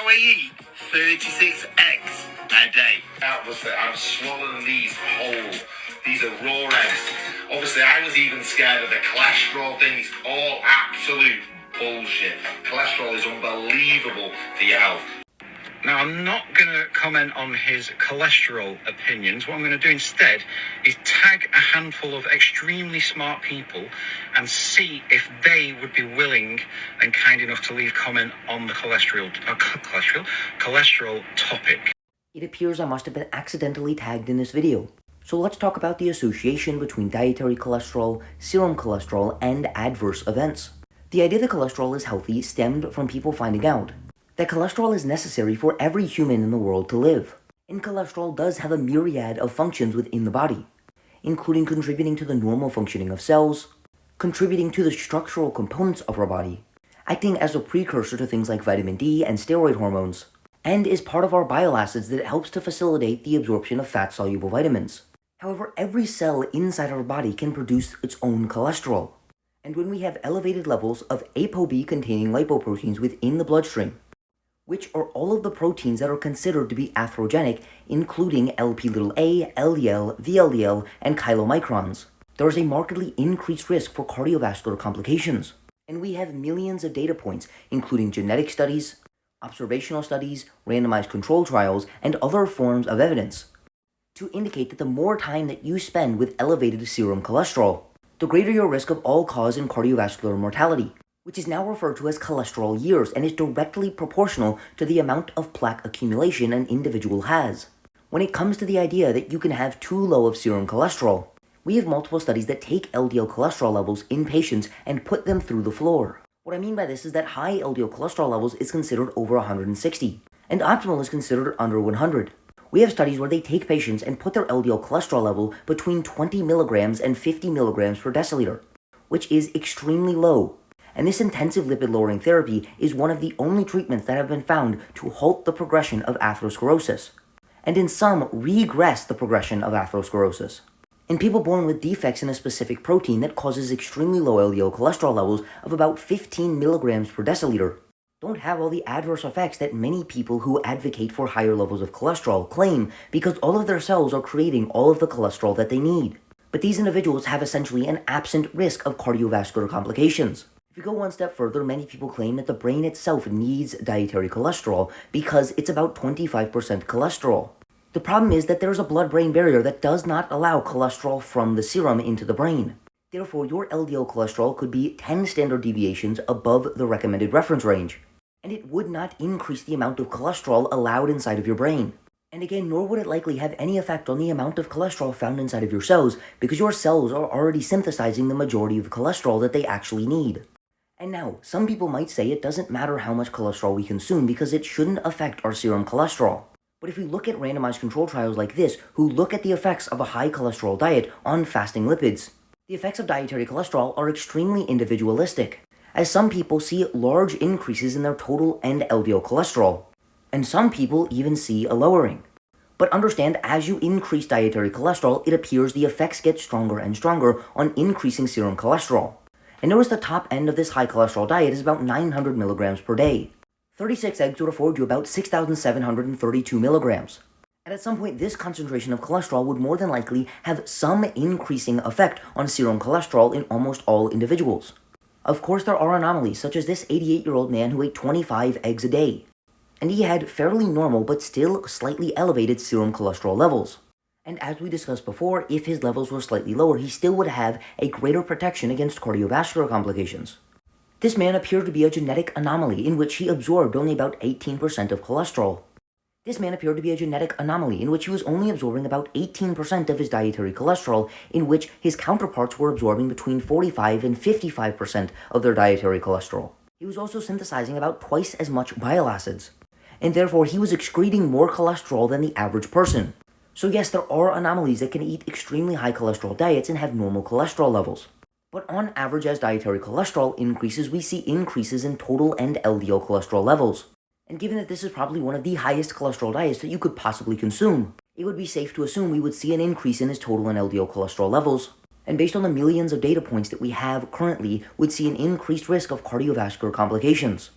I eat 36 eggs a day. Obviously, I'm swallowing these whole. These are raw eggs. Obviously, I was even scared of the cholesterol thing. It's all absolute bullshit. Cholesterol is unbelievable for your health. Now, I'm not going to comment on his cholesterol opinions. What I'm going to do instead is tag a handful of extremely smart people and see if they would be willing and kind enough to leave comment on the cholesterol topic. It appears I must have been accidentally tagged in this video. So let's talk about the association between dietary cholesterol, serum cholesterol, and adverse events. The idea that cholesterol is healthy stemmed from people finding out that cholesterol is necessary for every human in the world to live. And cholesterol does have a myriad of functions within the body, including contributing to the normal functioning of cells, contributing to the structural components of our body, acting as a precursor to things like vitamin D and steroid hormones, and is part of our bile acids that helps to facilitate the absorption of fat-soluble vitamins. However, every cell inside our body can produce its own cholesterol. And when we have elevated levels of ApoB-containing lipoproteins within the bloodstream, which are all of the proteins that are considered to be atherogenic, including Lp(a), LDL, VLDL, and chylomicrons, there is a markedly increased risk for cardiovascular complications. And we have millions of data points, including genetic studies, observational studies, randomized control trials, and other forms of evidence, to indicate that the more time that you spend with elevated serum cholesterol, the greater your risk of all-cause and cardiovascular mortality, which is now referred to as cholesterol years and is directly proportional to the amount of plaque accumulation an individual has. When it comes to the idea that you can have too low of serum cholesterol, we have multiple studies that take LDL cholesterol levels in patients and put them through the floor. What I mean by this is that high LDL cholesterol levels is considered over 160, and optimal is considered under 100. We have studies where they take patients and put their LDL cholesterol level between 20 milligrams and 50 milligrams per deciliter, which is extremely low. And this intensive lipid-lowering therapy is one of the only treatments that have been found to halt the progression of atherosclerosis, and in some, regress the progression of atherosclerosis. In people born with defects in a specific protein that causes extremely low LDL cholesterol levels of about 15 milligrams per deciliter, don't have all the adverse effects that many people who advocate for higher levels of cholesterol claim, because all of their cells are creating all of the cholesterol that they need. But these individuals have essentially an absent risk of cardiovascular complications. If we go one step further, many people claim that the brain itself needs dietary cholesterol because it's about 25% cholesterol. The problem is that there is a blood-brain barrier that does not allow cholesterol from the serum into the brain. Therefore, your LDL cholesterol could be 10 standard deviations above the recommended reference range, and it would not increase the amount of cholesterol allowed inside of your brain. And again, nor would it likely have any effect on the amount of cholesterol found inside of your cells, because your cells are already synthesizing the majority of cholesterol that they actually need. And now, some people might say it doesn't matter how much cholesterol we consume because it shouldn't affect our serum cholesterol. But if we look at randomized control trials like this, who look at the effects of a high cholesterol diet on fasting lipids, the effects of dietary cholesterol are extremely individualistic, as some people see large increases in their total and LDL cholesterol, and some people even see a lowering. But understand, as you increase dietary cholesterol, it appears the effects get stronger and stronger on increasing serum cholesterol. And notice the top end of this high cholesterol diet is about 900 milligrams per day. 36 eggs would afford you about 6,732 milligrams. And at some point, this concentration of cholesterol would more than likely have some increasing effect on serum cholesterol in almost all individuals. Of course, there are anomalies, such as this 88-year-old man who ate 25 eggs a day, and he had fairly normal but still slightly elevated serum cholesterol levels. And as we discussed before, if his levels were slightly lower, he still would have a greater protection against cardiovascular complications. This man appeared to be a genetic anomaly in which he absorbed only about 18% of cholesterol. This man appeared to be a genetic anomaly in which he was only absorbing about 18% of his dietary cholesterol, in which his counterparts were absorbing between 45 and 55% of their dietary cholesterol. He was also synthesizing about twice as much bile acids, and therefore he was excreting more cholesterol than the average person. So yes, there are anomalies that can eat extremely high cholesterol diets and have normal cholesterol levels. But on average, as dietary cholesterol increases, we see increases in total and LDL cholesterol levels. And given that this is probably one of the highest cholesterol diets that you could possibly consume, it would be safe to assume we would see an increase in his total and LDL cholesterol levels. And based on the millions of data points that we have currently, would see an increased risk of cardiovascular complications.